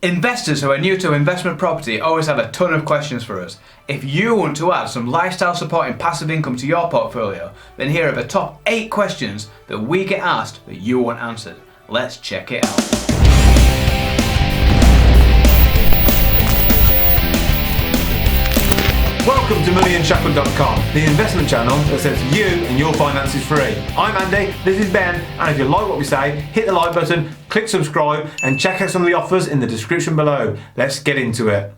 Investors who are new to investment property always have a ton of questions for us. If you want to add some lifestyle supporting passive income to your portfolio, then here are the top 8 questions that we get asked that you want answered. Let's check it out. Welcome to Unshackled.com, the investment channel that sets you and your finances free. I'm Andy, this is Ben, and if you like what we say, hit the like button, click subscribe, and check out some of the offers in the description below. Let's get into it.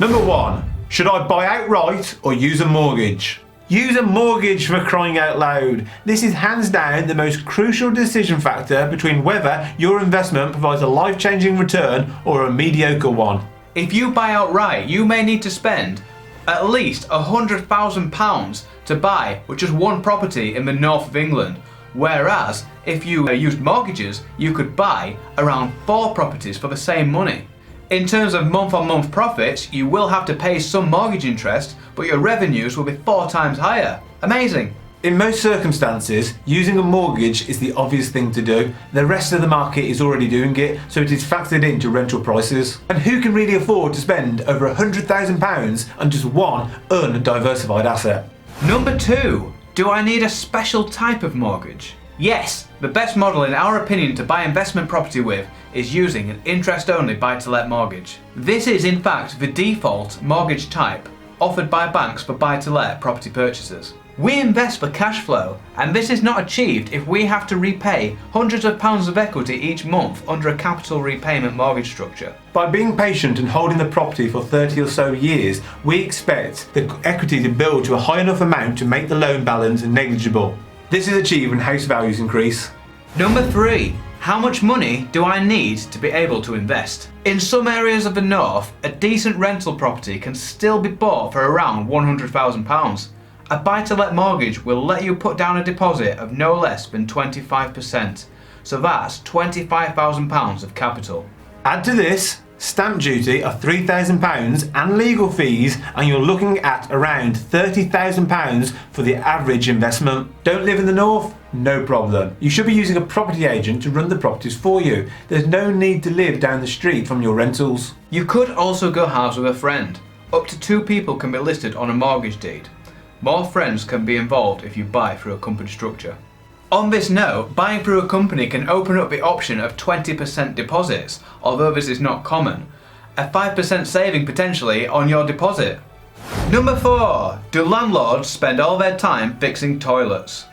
Number 1. Should I buy outright or use a mortgage? Use a mortgage, for crying out loud. This is hands down the most crucial decision factor between whether your investment provides a life-changing return or a mediocre one. If you buy outright, you may need to spend at least £100,000 to buy with just one property in the north of England. Whereas, if you used mortgages, you could buy around 4 properties for the same money. In terms of month-on-month profits, you will have to pay some mortgage interest, but your revenues will be 4 times higher. Amazing! In most circumstances, using a mortgage is the obvious thing to do. The rest of the market is already doing it, so it is factored into rental prices. And who can really afford to spend over £100,000 on just one undiversified asset? Number 2. Do I need a special type of mortgage? Yes, the best model in our opinion to buy investment property with is using an interest-only buy-to-let mortgage. This is in fact the default mortgage type offered by banks for buy-to-let property purchases. We invest for cash flow, and this is not achieved if we have to repay hundreds of pounds of equity each month under a capital repayment mortgage structure. By being patient and holding the property for 30 or so years, we expect the equity to build to a high enough amount to make the loan balance negligible. This is achieved when house values increase. Number 3. How much money do I need to be able to invest? In some areas of the north, a decent rental property can still be bought for around £100,000. A buy-to-let mortgage will let you put down a deposit of no less than 25%, so that's £25,000 of capital. Add to this stamp duty of £3,000 and legal fees, and you're looking at around £30,000 for the average investment. Don't live in the north? No problem. You should be using a property agent to run the properties for you. There's no need to live down the street from your rentals. You could also go halves with a friend. Up to 2 people can be listed on a mortgage deed. More friends can be involved if you buy through a company structure. On this note, buying through a company can open up the option of 20% deposits, although this is not common. A 5% saving potentially on your deposit. Number 4. Do landlords spend all their time fixing toilets?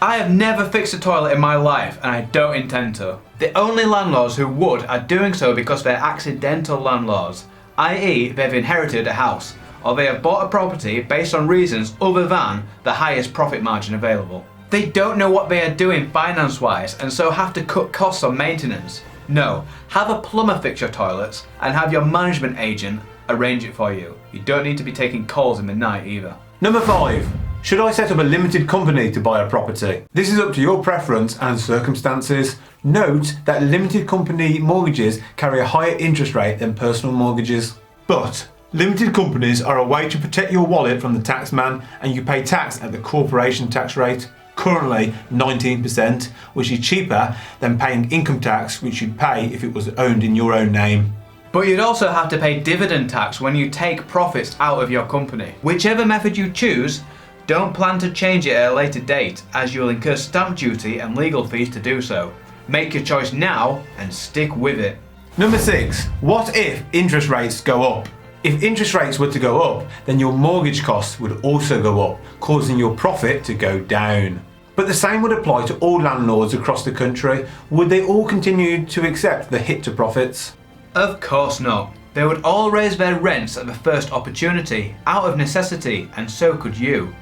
I have never fixed a toilet in my life, and I don't intend to. The only landlords who would are doing so because they're accidental landlords, i.e. they've inherited a house, or they have bought a property based on reasons other than the highest profit margin available. They don't know what they are doing finance-wise and so have to cut costs on maintenance. No, have a plumber fix your toilets and have your management agent arrange it for you. You don't need to be taking calls in the night either. Number 5. Should I set up a limited company to buy a property? This is up to your preference and circumstances. Note that limited company mortgages carry a higher interest rate than personal mortgages. But limited companies are a way to protect your wallet from the tax man, and you pay tax at the corporation tax rate, currently 19%, which is cheaper than paying income tax, which you'd pay if it was owned in your own name. But you'd also have to pay dividend tax when you take profits out of your company. Whichever method you choose, don't plan to change it at a later date, as you'll incur stamp duty and legal fees to do so. Make your choice now and stick with it. Number 6. What if interest rates go up? If interest rates were to go up, then your mortgage costs would also go up, causing your profit to go down. But the same would apply to all landlords across the country. Would they all continue to accept the hit to profits? Of course not. They would all raise their rents at the first opportunity, out of necessity, and so could you.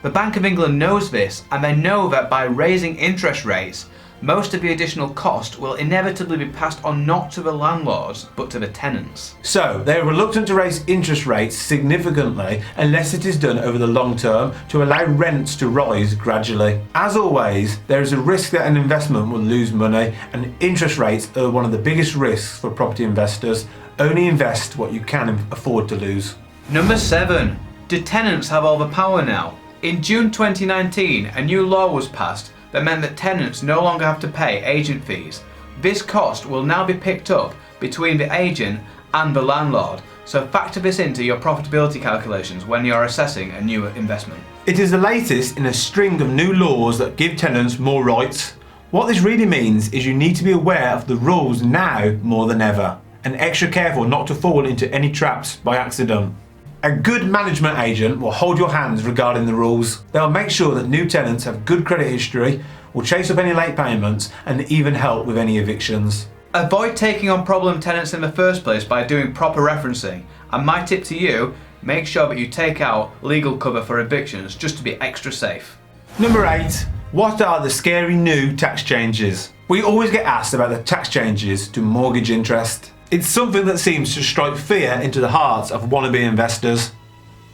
The Bank of England knows this, and they know that by raising interest rates, most of the additional cost will inevitably be passed on not to the landlords, but to the tenants. So, they are reluctant to raise interest rates significantly unless it is done over the long term to allow rents to rise gradually. As always, there is a risk that an investment will lose money, and interest rates are one of the biggest risks for property investors. Only invest what you can afford to lose. Number 7. Do tenants have all the power now? In June 2019, a new law was passed that meant that tenants no longer have to pay agent fees, This cost will now be picked up between the agent and the landlord, so factor this into your profitability calculations when you're assessing a new investment. It is the latest in a string of new laws that give tenants more rights. What this really means is you need to be aware of the rules now more than ever, and extra careful not to fall into any traps by accident. A good management agent will hold your hands regarding the rules. They'll make sure that new tenants have good credit history, will chase up any late payments, and even help with any evictions. Avoid taking on problem tenants in the first place by doing proper referencing, and my tip to you, make sure that you take out legal cover for evictions just to be extra safe. Number 8. What are the scary new tax changes? We always get asked about the tax changes to mortgage interest. It's something that seems to strike fear into the hearts of wannabe investors.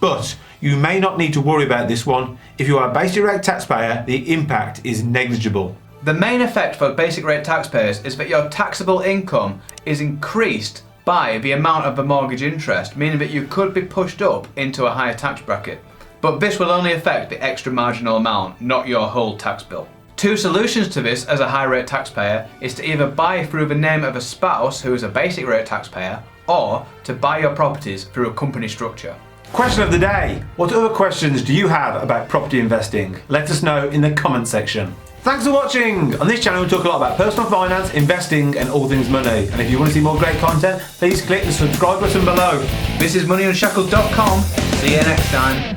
But you may not need to worry about this one. If you are a basic rate taxpayer, the impact is negligible. The main effect for basic rate taxpayers is that your taxable income is increased by the amount of the mortgage interest, meaning that you could be pushed up into a higher tax bracket. But this will only affect the extra marginal amount, not your whole tax bill. Two solutions to this as a high rate taxpayer is to either buy through the name of a spouse who is a basic rate taxpayer, or to buy your properties through a company structure. Question of the day. What other questions do you have about property investing? Let us know in the comment section. Thanks for watching! On this channel we talk a lot about personal finance, investing and all things money. And if you want to see more great content, please click the subscribe button below. This is moneyunshackled.com. See you next time.